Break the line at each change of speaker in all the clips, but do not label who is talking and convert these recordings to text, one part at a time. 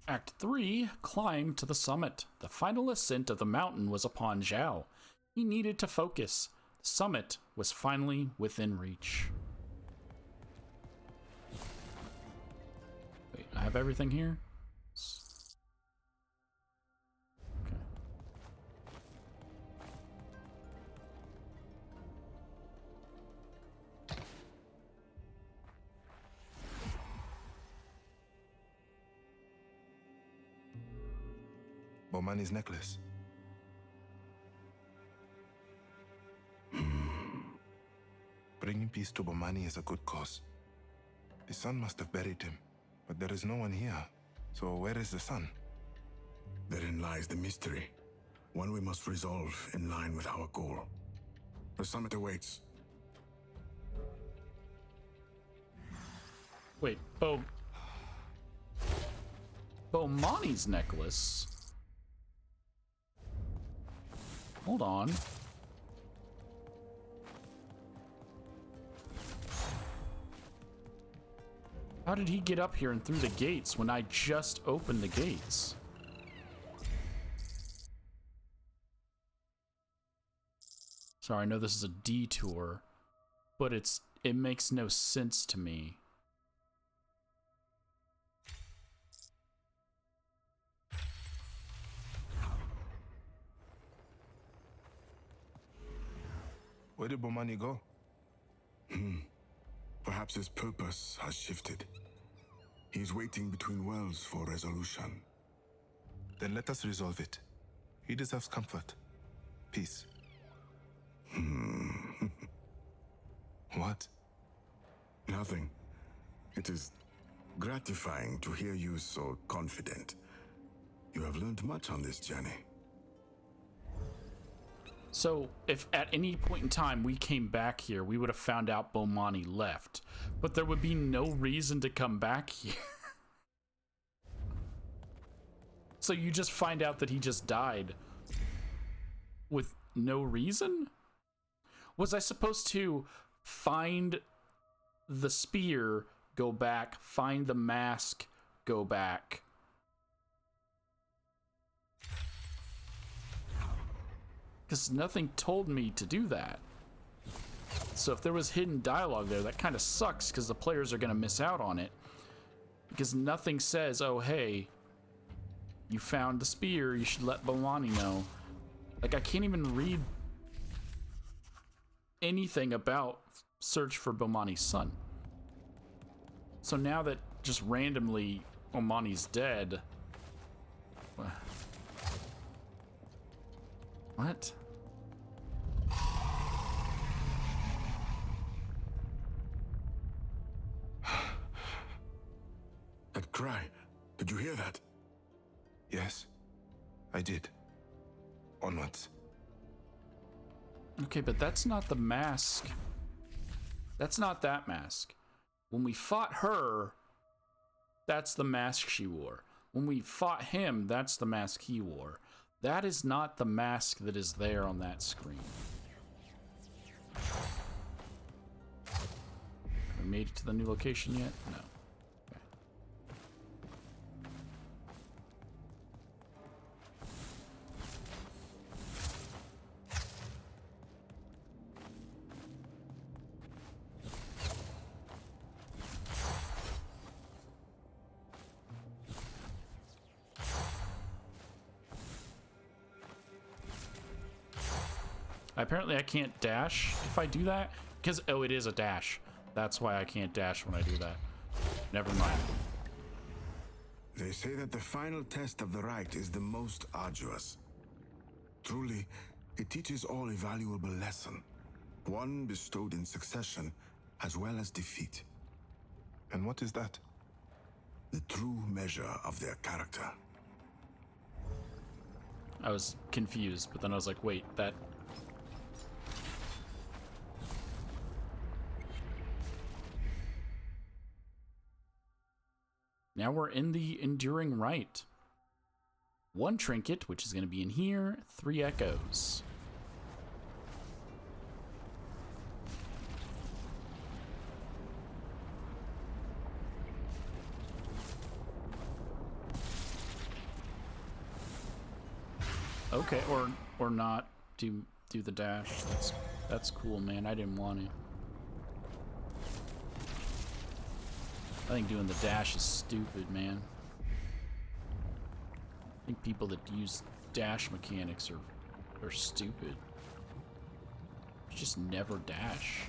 Act 3, climb to the summit. The final ascent of the mountain was upon ZAU. He needed to focus. The summit was finally within reach. Wait, I have everything here? Okay.
Bomani's necklace. Bringing peace to Bomani is a good cause. The sun must have buried him, but there is no one here. So where is the sun?
Therein lies the mystery. One we must resolve in line with our goal. The summit awaits.
Wait, Bomani's necklace? Hold on. How did he get up here and through the gates when I just opened the gates? Sorry, I know this is a detour, but it makes no sense to me.
Where did Bomani go?
Perhaps his purpose has shifted. He is waiting between worlds for resolution.
Then let us resolve it. He deserves comfort. Peace. What?
Nothing. It is gratifying to hear you so confident. You have learned much on this journey.
So, if at any point in time we came back here, we would have found out Bomani left. But there would be no reason to come back here. So you just find out that he just died with no reason? Was I supposed to find the spear, go back, find the mask, go back? Because nothing told me to do that. So if there was hidden dialogue there, that kind of sucks because the players are going to miss out on it. Because nothing says, oh, hey, you found the spear, you should let Bomani know. Like, I can't even read anything about search for Bomani's son. So now that just randomly Bomani's dead... What?
That cry, did you hear that?
Yes, I did. Onwards.
Okay, but that's not the mask. That's not that mask. When we fought her, that's the mask she wore. When we fought him, that's the mask he wore. That is not the mask that is there on that screen. Have we made it to the new location yet? No. Okay. Apparently I can't dash if I do that, because, oh, it is a dash. That's why I can't dash when I do that. Never mind.
They say that the final test of the right is the most arduous. Truly, it teaches all a valuable lesson. One bestowed in succession as well as defeat.
And what is that?
The true measure of their character.
I was confused, but then I was like, wait, that... Now we're in the Enduring Right. 1 trinket, which is going to be in here, 3 echoes. Okay, or not do the dash. That's cool, man. I didn't want to. I think doing the dash is stupid, man. I think people that use dash mechanics are stupid. Just never dash.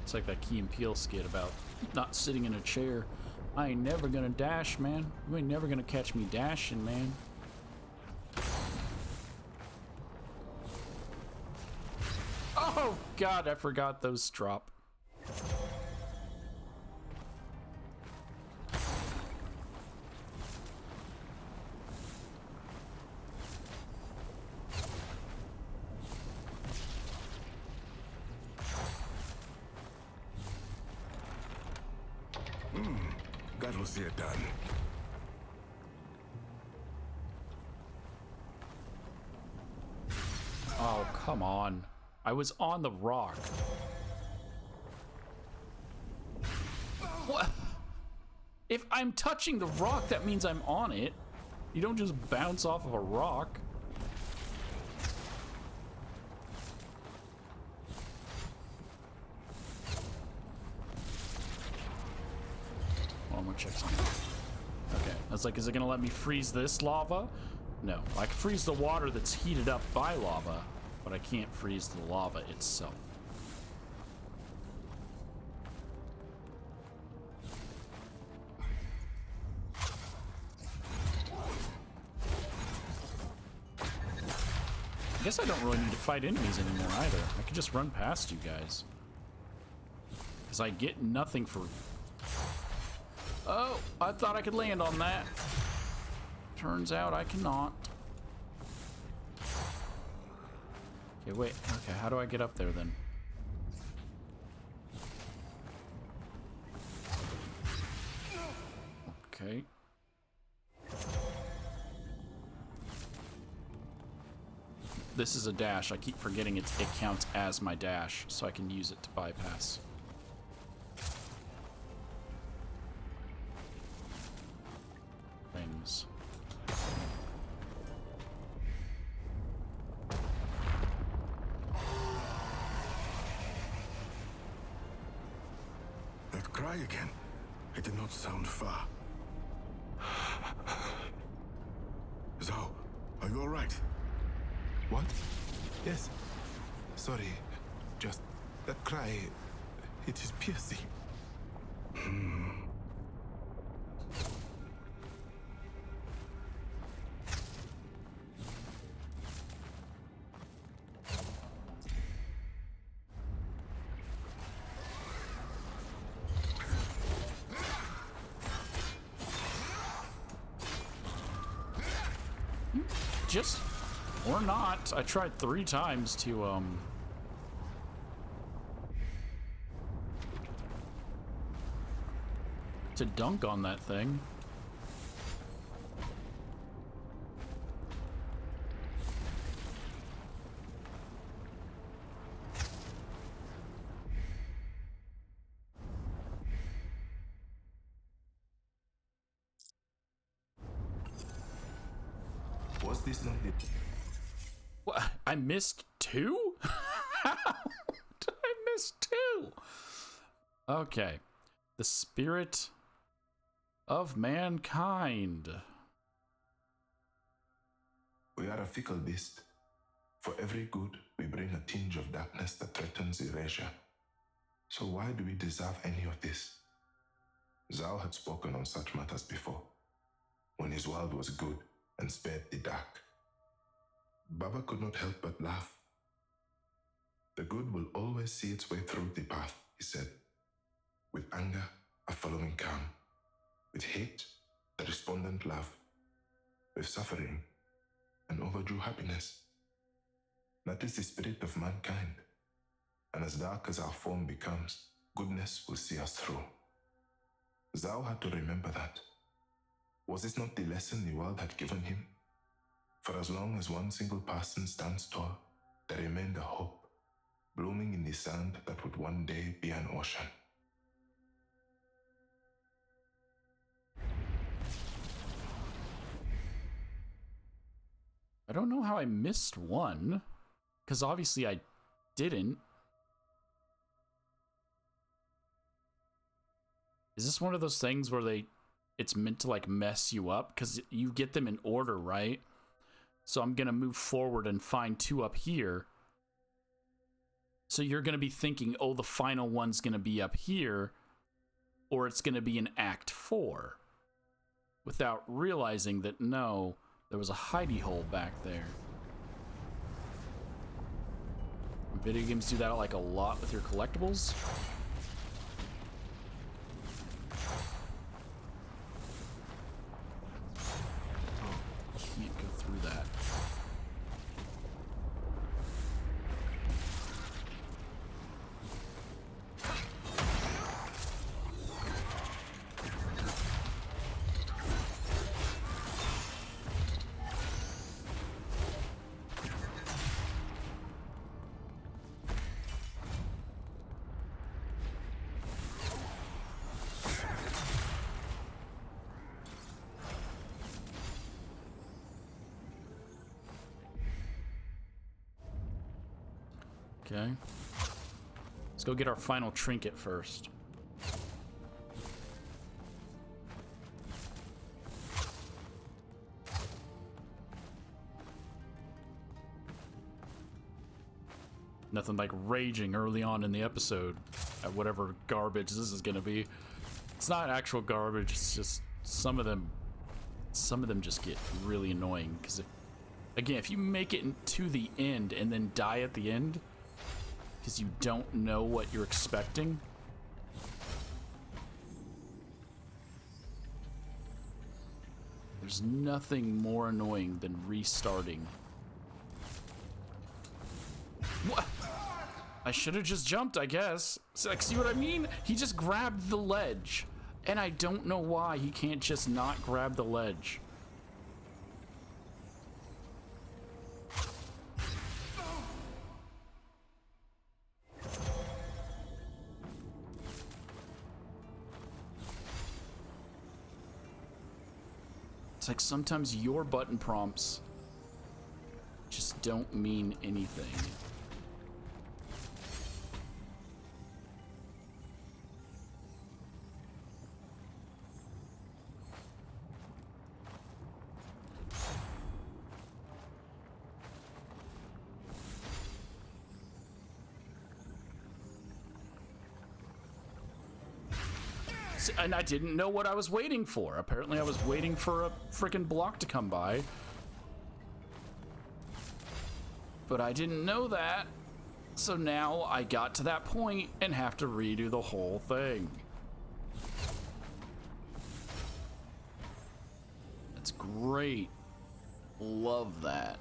It's like that Key and Peele skit about not sitting in a chair. I ain't never gonna dash, man. You ain't never gonna catch me dashing, man. Oh god, I forgot those drop.
That will see it done.
Oh, come on. I was on the rock. What? If I'm touching the rock, that means I'm on it. You don't just bounce off of a rock. Oh, I'm gonna check something. Okay, I was like, is it gonna let me freeze this lava? No, I can freeze the water that's heated up by lava, but I can't freeze the lava itself. I guess I don't really need to fight enemies anymore either. I can just run past you guys. Because I get nothing for... Oh, I thought I could land on that. Turns out I cannot. Okay, wait. Okay, how do I get up there then? Okay. This is a dash. I keep forgetting it counts as my dash, so I can use it to bypass. Things.
That cry again. It did not sound far. ZAU, are you all right?
What? Yes. Sorry. Just that cry. It is piercing.
Just... or not. I tried 3 times to dunk on that thing.
Was this not the...
What? I missed 2? How did I miss 2? Okay. The spirit of mankind.
We are a fickle beast. For every good, we bring a tinge of darkness that threatens erasure. So why do we deserve any of this? ZAU had spoken on such matters before, when his world was good and spared the dark. Baba could not help but laugh. The good will always see its way through the path, he said. With anger, a following calm. With hate, the respondent love. With suffering, an overdue happiness. That is the spirit of mankind. And as dark as our form becomes, goodness will see us through. ZAU had to remember that. Was this not the lesson the world had given him For as long as one single person stands tall, there remained a hope, blooming in the sand that would one day be an ocean.
I don't know how I missed one, because obviously I didn't. Is this one of those things where it's meant to like mess you up? Because you get them in order, right? So I'm going to move forward and find 2 up here. So you're going to be thinking, oh, the final one's going to be up here, or it's going to be in Act 4, without realizing that, no, there was a hidey hole back there. Video games do that like a lot with your collectibles. Can't go through that. Okay. Let's go get our final trinket first. Nothing like raging early on in the episode at whatever garbage this is gonna be. It's not actual garbage, it's just some of them just get really annoying, because if you make it to the end and then die at the end because you don't know what you're expecting, there's nothing more annoying than restarting. What? I should have just jumped, I guess. So, like, see what I mean? He just grabbed the ledge, and I don't know why he can't just not grab the ledge. It's like sometimes your button prompts just don't mean anything. And I didn't know what I was waiting for. Apparently I was waiting for a freaking block to come by. But I didn't know that. So now I got to that point and have to redo the whole thing. That's great. Love that.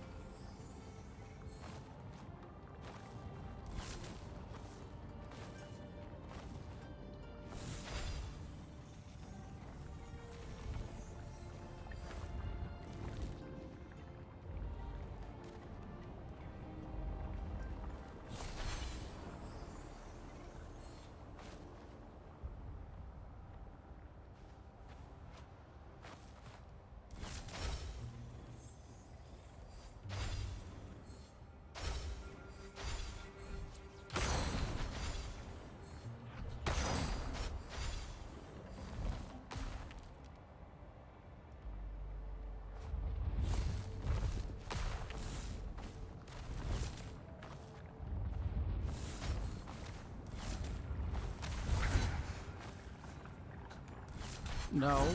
No.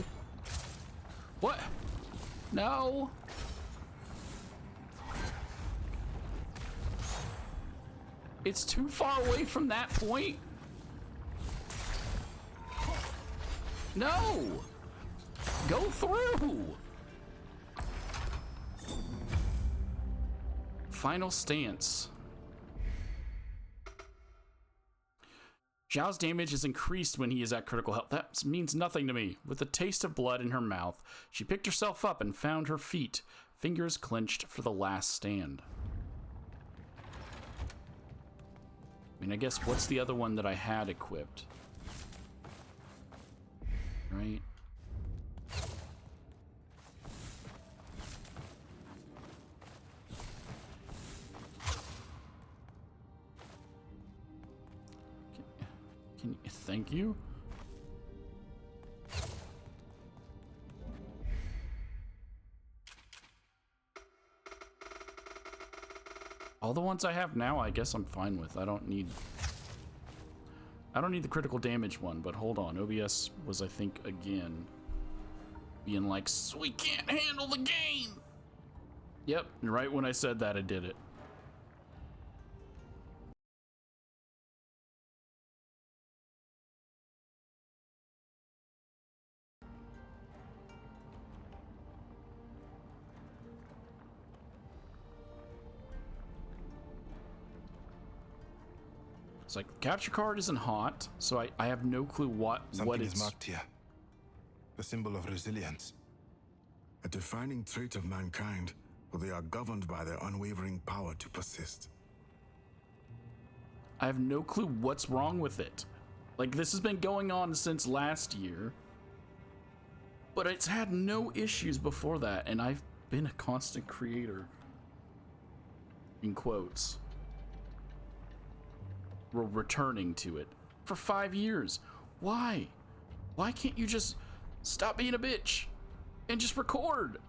What? No. It's too far away from that point. No. Go through. Final stance. Zhao's damage is increased when he is at critical health. That means nothing to me. With a taste of blood in her mouth, she picked herself up and found her feet. Fingers clenched for the last stand. I mean, I guess what's the other one that I had equipped? Right? Can you, thank you? All the ones I have now, I guess I'm fine with. I don't need the critical damage one, but hold on. OBS was, I think, again, being like, we can't handle the game. Yep, and right when I said that, I did it. It's like, the capture card isn't hot, so I have no clue what
Something
is
it's...
marked here. The symbol of resilience.
A defining trait of mankind, for they are governed by their unwavering power to persist.
I have no clue what's wrong with it. Like, this has been going on since last year, but it's had no issues before that, and I've been a constant creator. In quotes. We're returning to it for 5 years. Why? Why can't you just stop being a bitch and just record?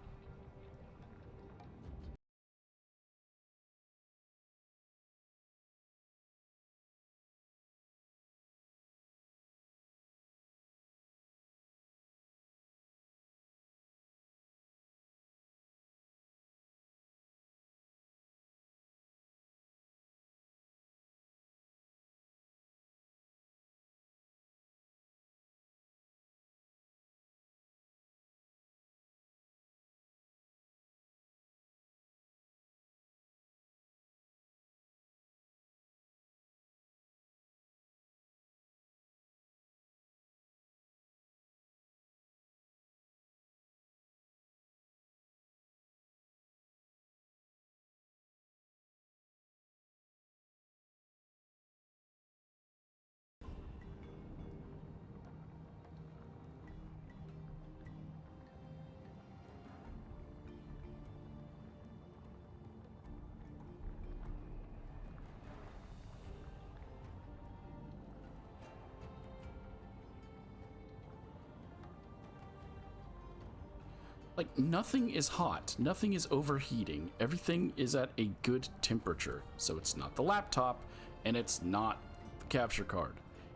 Like, nothing is hot, nothing is overheating, everything is at a good temperature. So it's not the laptop, and it's not the capture card.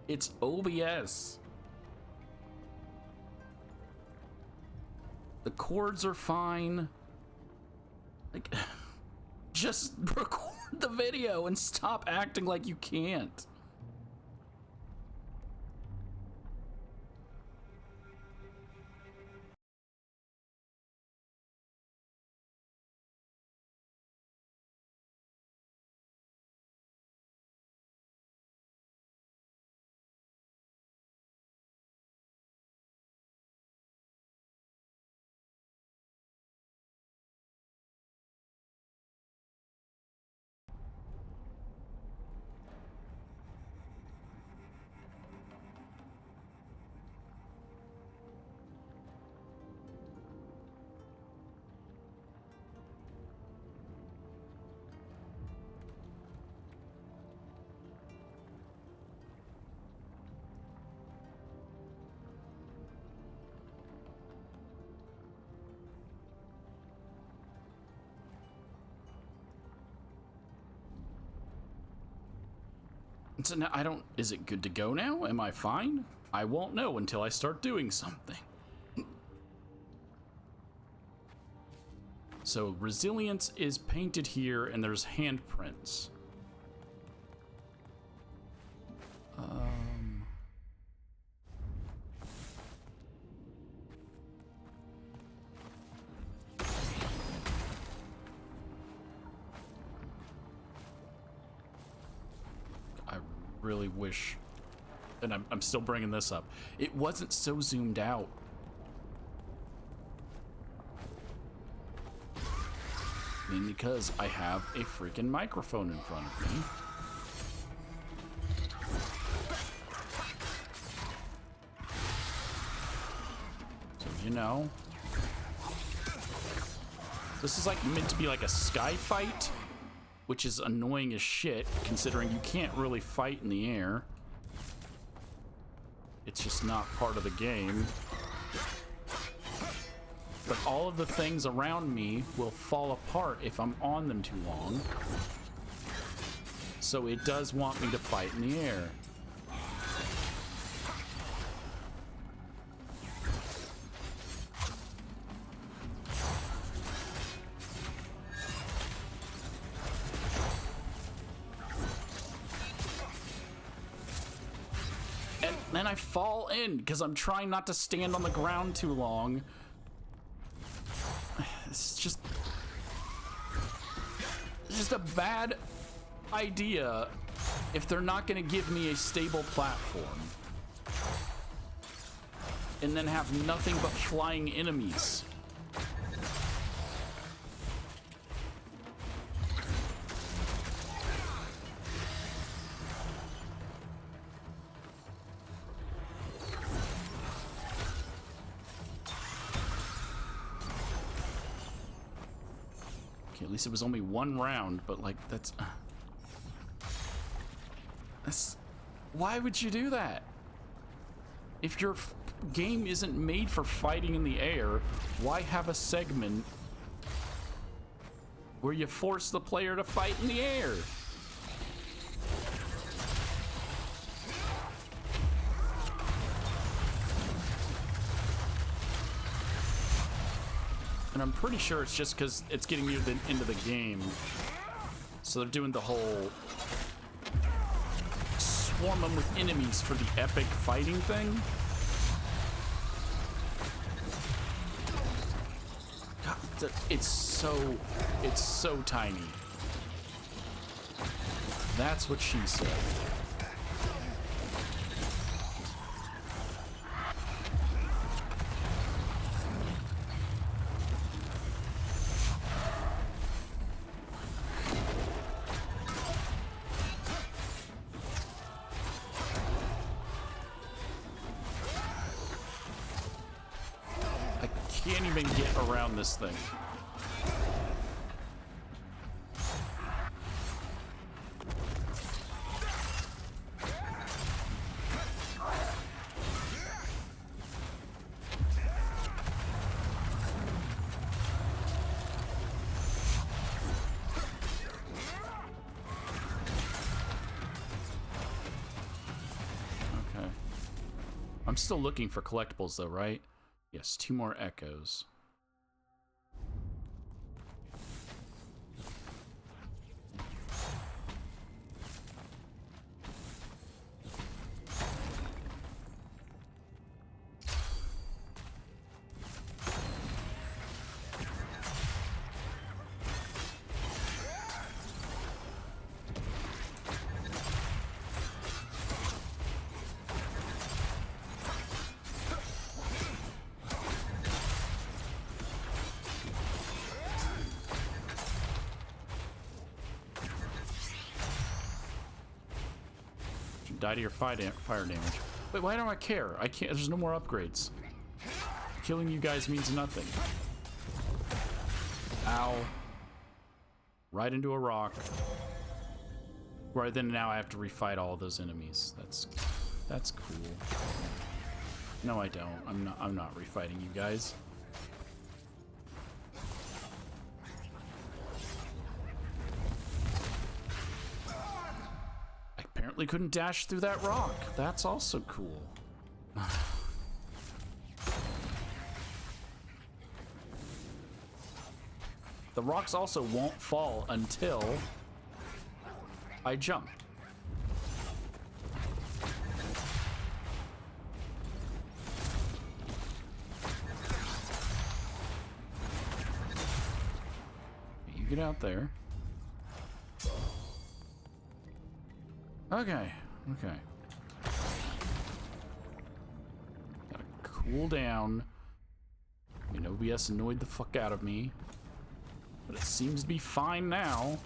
It's OBS. The cords are fine. Like, just record the video and stop acting like you can't. So now I don't, is it good to go now? Am I fine? I won't know until I start doing something. So resilience is painted here and there's handprints. I really wish, and I'm still bringing this up, it wasn't so zoomed out. happening because I have a freaking microphone in front of me. So, you know, this is like meant to be like a sky fight, which is annoying as shit considering you can't really fight in the air. It's just not part of the game. But all of the things around me will fall apart if I'm on them too long. So it does want me to fight in the air. And then I fall in because I'm trying not to stand on the ground too long. It's just a bad idea if they're not going to give me a stable platform and then have nothing but flying enemies. At least it was only one round, but like that's why would you do that? If your game isn't made for fighting in the air, why have a segment where you force the player to fight in the air? And I'm pretty sure it's just because it's getting you into the game. So they're doing the whole swarm them with enemies for the epic fighting thing. God, it's so tiny. That's what she said. Can't even get around this thing. Okay. I'm still looking for collectibles though, right? Yes, 2 more echoes. Die to your fire damage. Wait, why don't I care? I can't. There's no more upgrades. Killing you guys means nothing. Ow. Right into a rock. Right then now I have to refight all those enemies. That's cool. No, I don't. I'm not refighting you guys. Apparently couldn't dash through that rock. That's also cool. The rocks also won't fall until I jump. You get out there. Okay, okay. Gotta cool down. I mean, OBS annoyed the fuck out of me. But it seems to be fine now.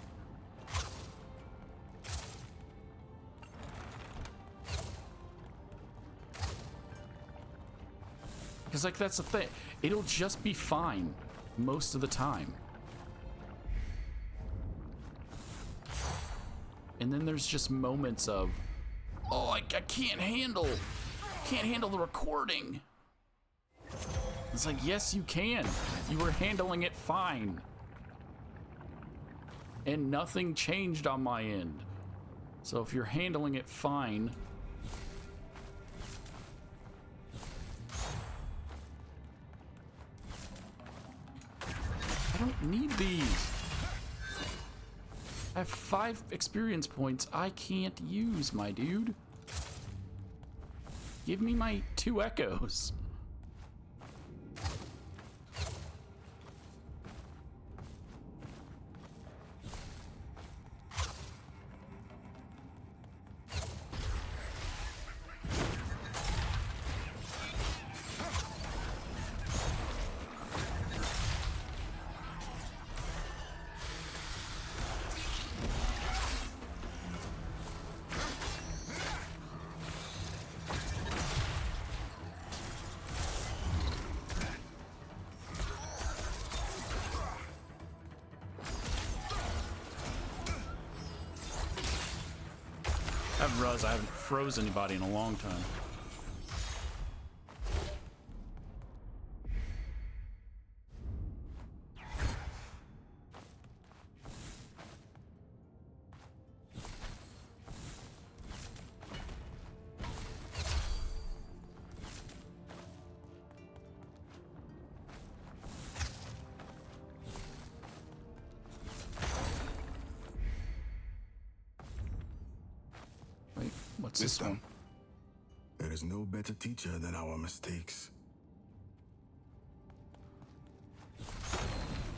Because, like, that's the thing. It'll just be fine most of the time. And then there's just moments of, oh, I can't handle the recording. It's like, yes, you can. You were handling it fine. And nothing changed on my end. So if you're handling it fine, I don't need these. I have 5 experience points I can't use, my dude. Give me my 2 echoes. I haven't froze anybody in a long time. What's this one?
There is no better teacher than our mistakes.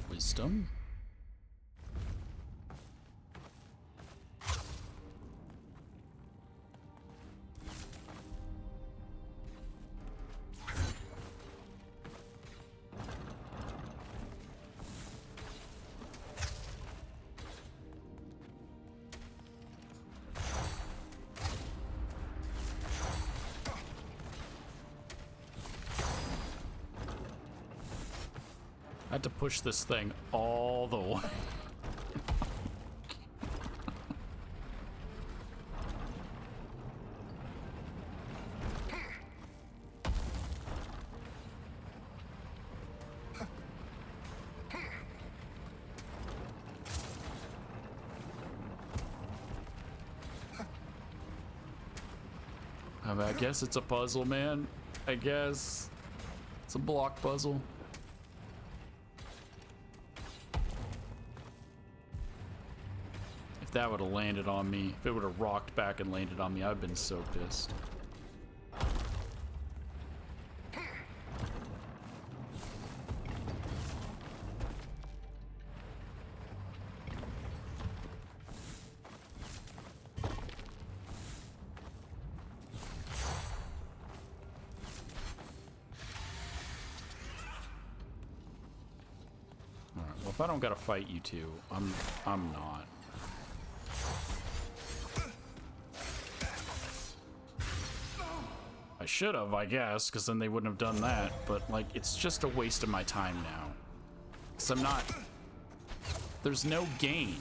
Wisdom? I had to push this thing all the way. I mean, I guess it's a puzzle, man. I guess it's a block puzzle. That would have landed on me. If it would have rocked back and landed on me, I'd have been so pissed. Alright, well, if I don't gotta fight you two, I'm not. I should have, I guess, because then they wouldn't have done that, but, like, it's just a waste of my time now. Because I'm not... There's no gain.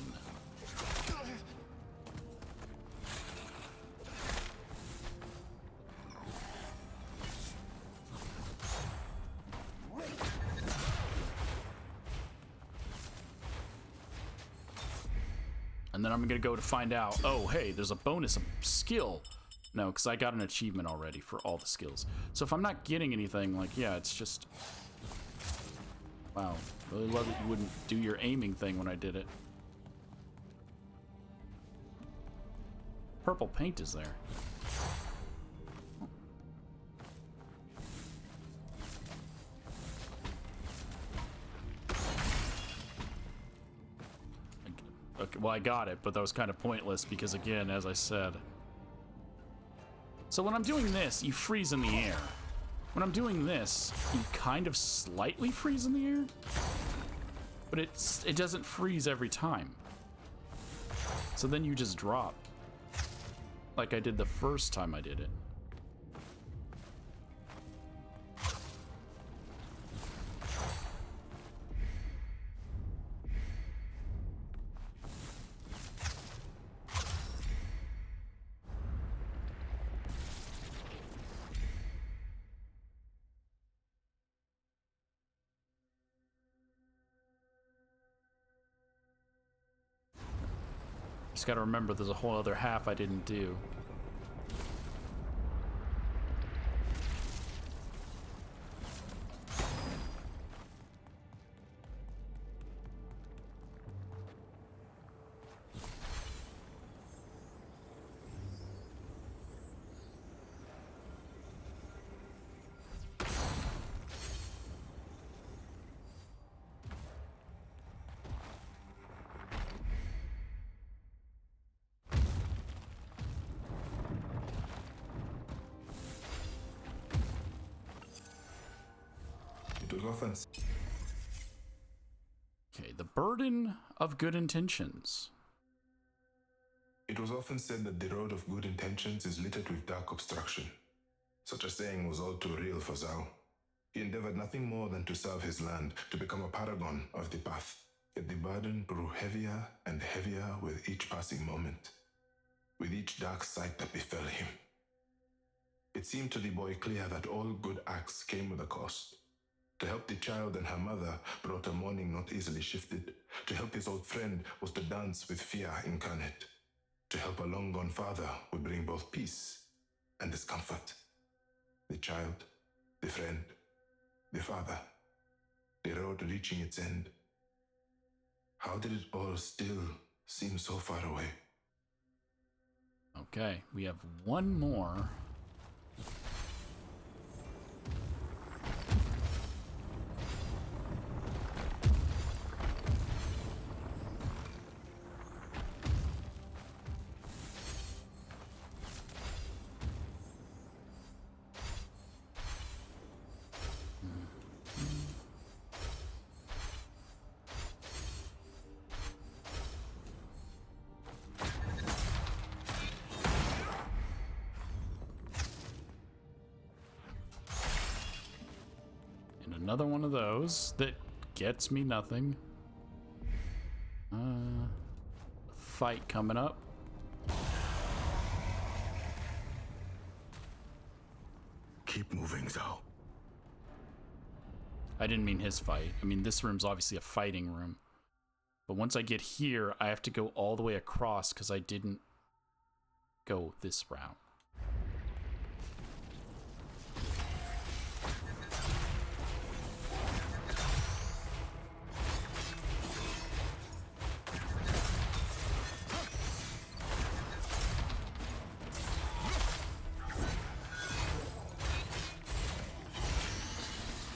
And then I'm gonna go to find out, oh, hey, there's a bonus skill. No, because I got an achievement already for all the skills. So if I'm not getting anything, like, yeah, it's just... Wow. Really love that you wouldn't do your aiming thing when I did it. Purple paint is there. Okay, well, I got it, but that was kind of pointless because, again, as I said... So when I'm doing this, you freeze in the air. When I'm doing this, you kind of slightly freeze in the air. but it doesn't freeze every time. So then you just drop, like I did the first time I did it. Just gotta remember there's a whole other half I didn't do. Okay, the burden of good intentions.
It was often said that the road of good intentions is littered with dark obstruction. Such a saying was all too real for ZAU. He endeavored nothing more than to serve his land, to become a paragon of the path. Yet the burden grew heavier and heavier with each passing moment, with each dark sight that befell him. It seemed to the boy clear that all good acts came with a cost. To help the child and her mother brought a mourning not easily shifted. To help his old friend was to dance with fear incarnate. To help a long-gone father would bring both peace and discomfort. The child, the friend, the father, the road reaching its end. How did it all still seem so far away?
Okay, we have one more. Another one of those that gets me nothing. Fight coming up.
Keep moving, ZAU.
I didn't mean his fight. I mean, this room's obviously a fighting room. But once I get here, I have to go all the way across because I didn't go this route.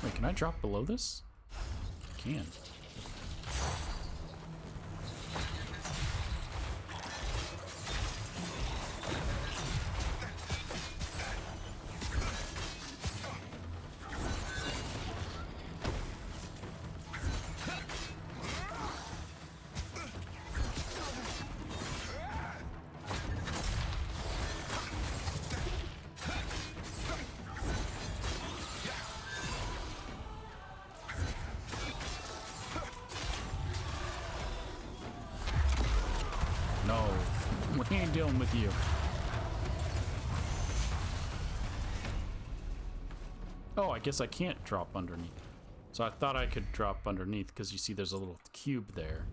Wait, can I drop below this? I can. No, we ain't dealing with you. Oh, I guess I can't drop underneath. So I thought I could drop underneath because you see there's a little cube there.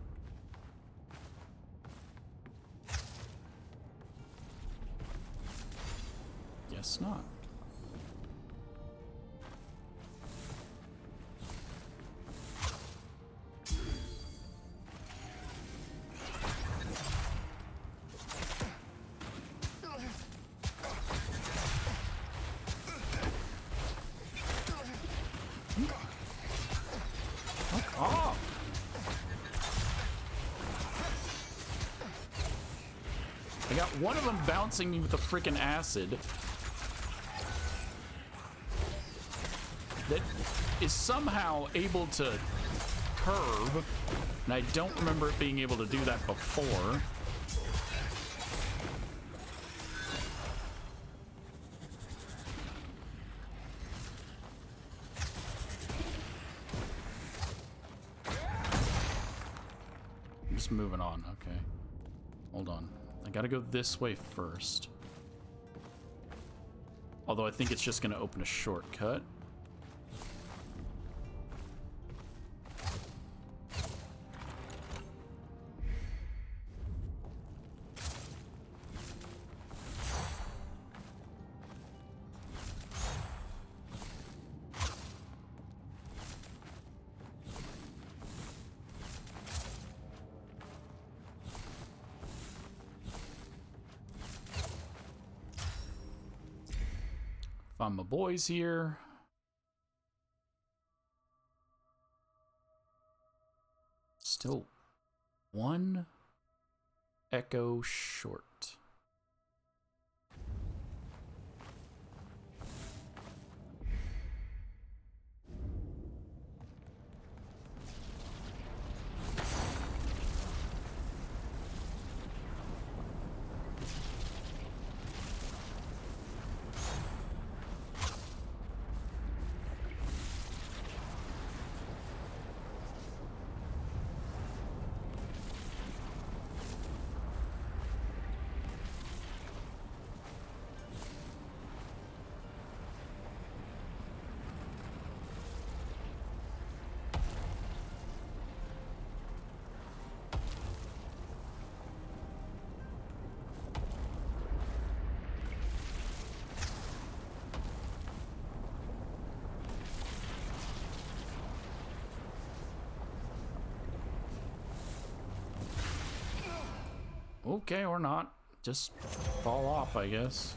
Guess not. I got one of them bouncing me with a freaking acid that is somehow able to curve, and I don't remember it being able to do that before. I'm just moving on, okay. Hold on. I gotta go this way first. Although I think it's just gonna open a shortcut. Find my boys here. Still one echo short. Okay, or not. Just fall off, I guess.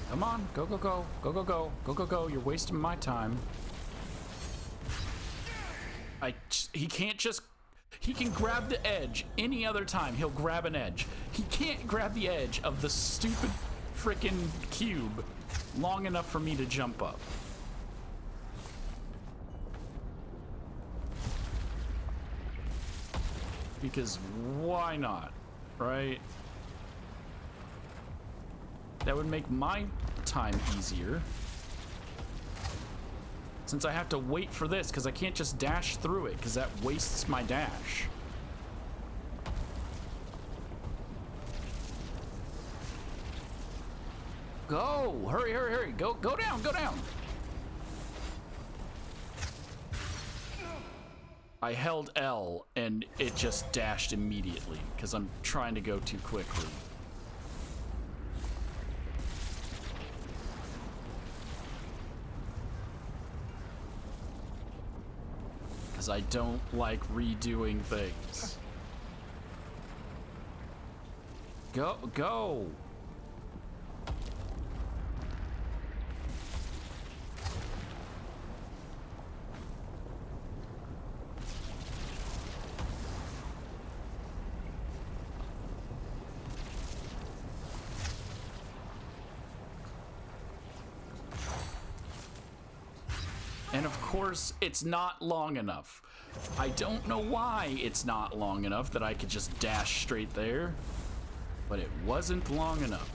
Come on, go, go, go, go, go, go, go, go, go. You're wasting my time. He can't just, he can grab the edge any other time. He'll grab an edge. He can't grab the edge of the stupid frickin' cube long enough for me to jump up. Because why not, right? That would make my time easier. Since I have to wait for this, because I can't just dash through it, because that wastes my dash. Go! Hurry, hurry, hurry! Go down, go down! I held L, and it just dashed immediately, because I'm trying to go too quickly. Because I don't like redoing things. Go, go! And of course, it's not long enough. I don't know why it's not long enough that I could just dash straight there, but it wasn't long enough.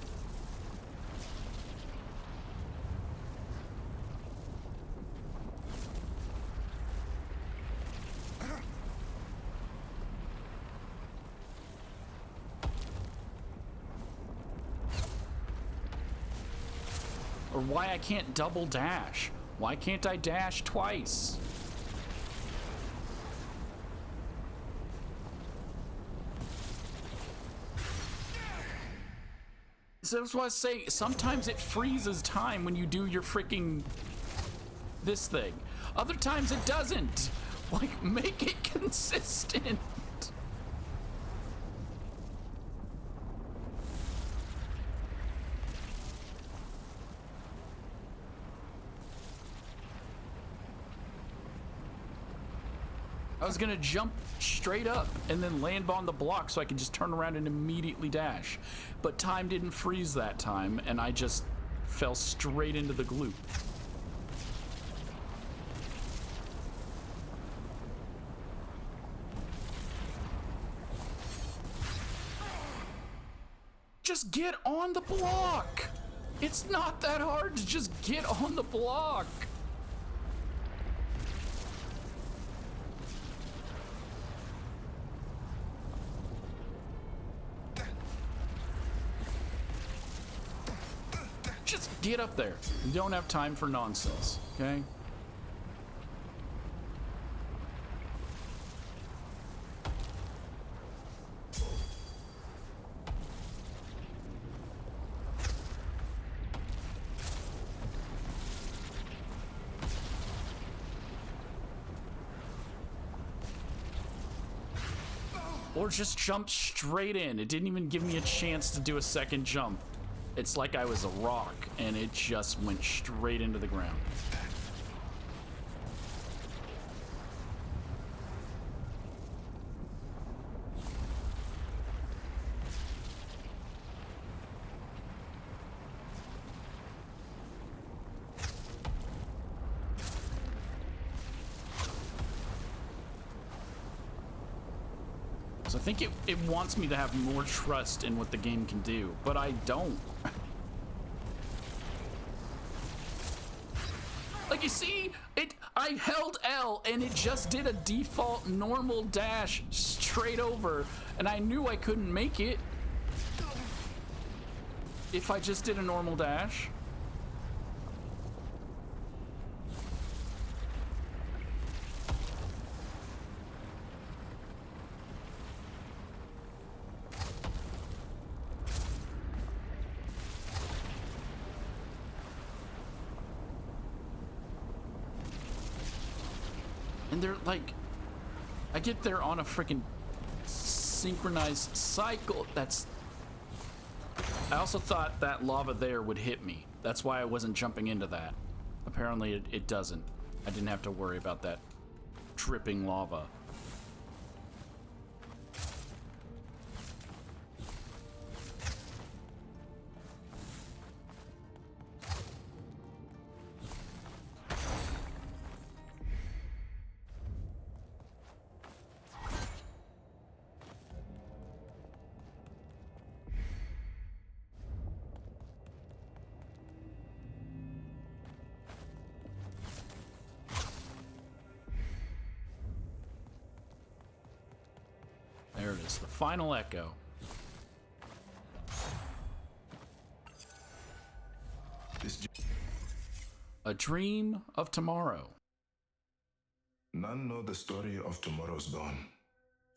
Or why I can't double dash. Why can't I dash twice? So that's what I was saying. Sometimes it freezes time when you do your freaking this thing. Other times it doesn't. Like, make it consistent. I was gonna jump straight up and then land on the block so I could just turn around and immediately dash. But time didn't freeze that time, and I just fell straight into the gloop. Just get on the block! It's not that hard to just get on the block! Just get up there. You don't have time for nonsense, okay? Or just jump straight in. It didn't even give me a chance to do a second jump. It's like I was a rock, and it just went straight into the ground. So I think it wants me to have more trust in what the game can do, but I don't. Like, you see, I held L and it just did a default normal dash straight over, and I knew I couldn't make it if I just did a normal dash. And they're like, I get there on a freaking synchronized cycle. I also thought that lava there would hit me. That's why I wasn't jumping into that. Apparently it doesn't. I didn't have to worry about that dripping lava. There it is, the final echo. A dream of tomorrow.
None know the story of tomorrow's dawn.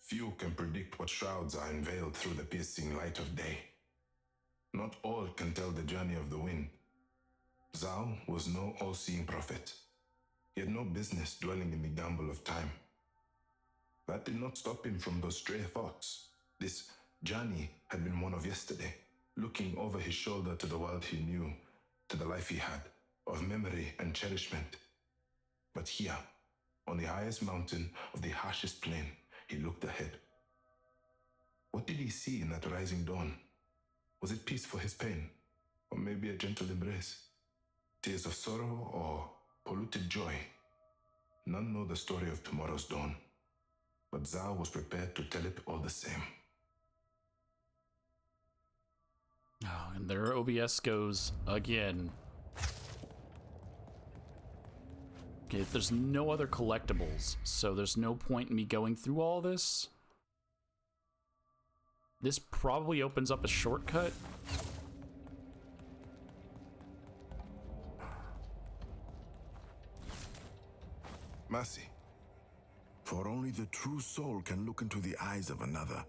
Few can predict what shrouds are unveiled through the piercing light of day. Not all can tell the journey of the wind. ZAU was no all-seeing prophet. He had no business dwelling in the gamble of time. That did not stop him from those stray thoughts. This journey had been one of yesterday, looking over his shoulder to the world he knew, to the life he had, of memory and cherishment. But here, on the highest mountain of the harshest plain, he looked ahead. What did he see in that rising dawn? Was it peace for his pain? Or maybe a gentle embrace? Tears of sorrow or polluted joy? None know the story of tomorrow's dawn. But ZAU was prepared to tell it all the same.
Oh, and their OBS goes again. Okay, there's no other collectibles, so there's no point in me going through all this. This probably opens up a shortcut.
Mercy.
For only the true soul can look into the eyes of another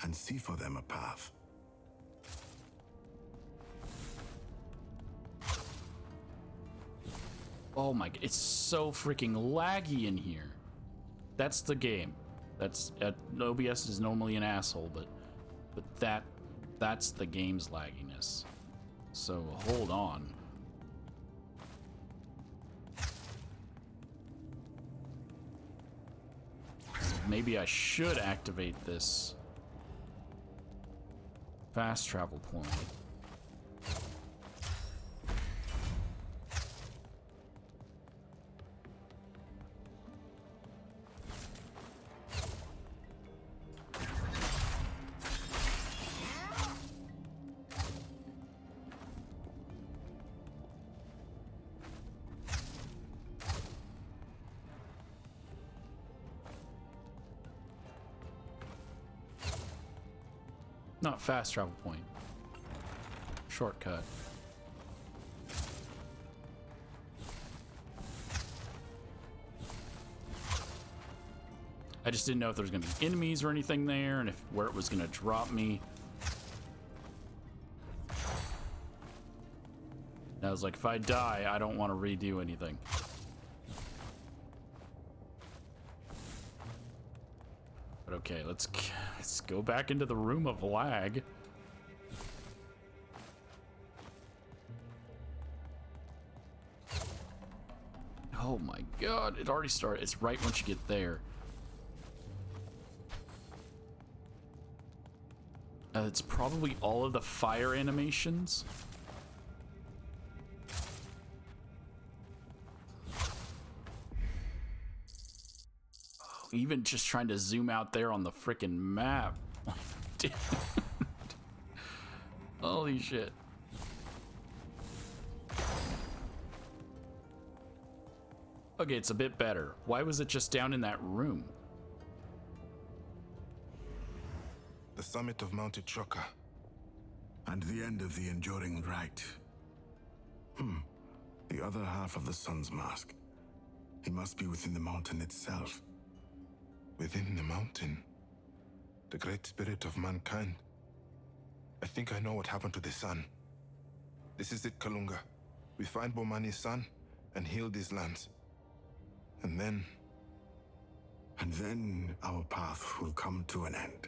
and see for them a path.
Oh my, it's so freaking laggy in here. That's the game. OBS is normally an asshole, but that's the game's lagginess. So hold on. maybe I should activate this fast travel point. Not fast travel point. Shortcut. I just didn't know if there was going to be enemies or anything there, and if where it was going to drop me. And I was like, if I die, I don't want to redo anything. But okay, let's go back into the room of lag. Oh my god, it already started. It's right once you get there. It's probably all of the fire animations. Oh, even just trying to zoom out there on the frickin' map. Dude. Holy shit. Okay, it's a bit better. Why was it just down in that room?
The summit of Mount Itroka.
And the end of the enduring rite. The other half of the sun's mask. He must be within the mountain itself.
Within the mountain? The great spirit of mankind. I think I know what happened to the sun. This is it, Kalunga. We find Bomani's son and heal these lands. And then...
And then our path will come to an end.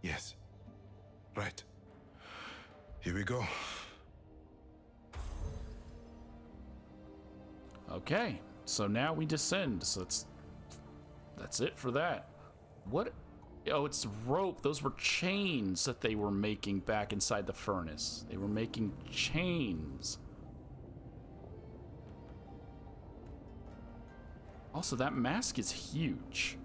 Yes. Right. Here we go.
Okay, so now we descend. So that's it for that. What? Oh, it's rope. Those were chains that they were making back inside the furnace. They were making chains. Also, that mask is huge.